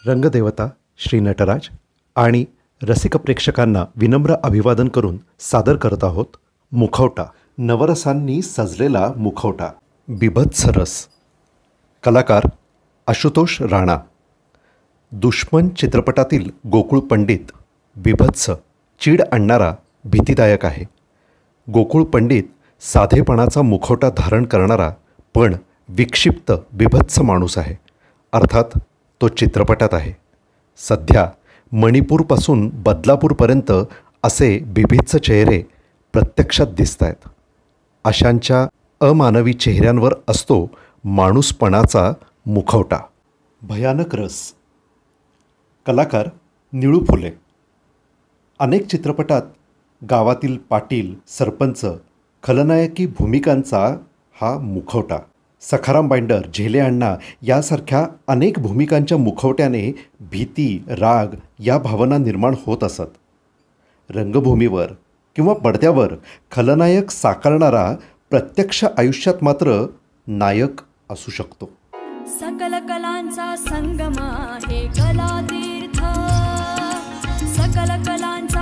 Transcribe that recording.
रंगदेवता श्री नटराज आणि रसिक प्रेक्षकांना विनम्र अभिवादन करून सादर करत आहोत मुखवटा. नवरसांनी सजलेला मुखवटा. बिभत्स रस. कलाकार आशुतोष राणा. दुश्मन चित्रपटातील गोकुळ पंडित बिभत्स, चीड आणणारा, भीतीदायक आहे. गोकुळ पंडित साधेपणाचा मुखवटा धारण करणारा पण विक्षिप्त बिभत्स माणूस आहे. अर्थात तो चित्रपटात आहे. सध्या मणिपूरपासून बदलापूरपर्यंत असे बिभत्स चेहरे प्रत्यक्षात दिसत आहेत. अशांच्या अमानवी चेहऱ्यांवर असतो माणूसपणाचा मुखवटा. भयानक रस. कलाकार निळू फुले. अनेक चित्रपटात गावातील पाटील, सरपंच, खलनायकी भूमिकांचा हा मुखवटा. सखाराम बाइंडर, झेले अण्णा यासारख्या अनेक भूमिकांच्या मुखवट्याने भीती, राग या भावना निर्माण होत असत. रंगभूमीवर किंवा पडद्यावर खलनायक साकारणारा प्रत्यक्ष आयुष्यात मात्र नायक असू शकतो. सकल कलांचा संगम आहे कलातीर्थ. सकल कलांचा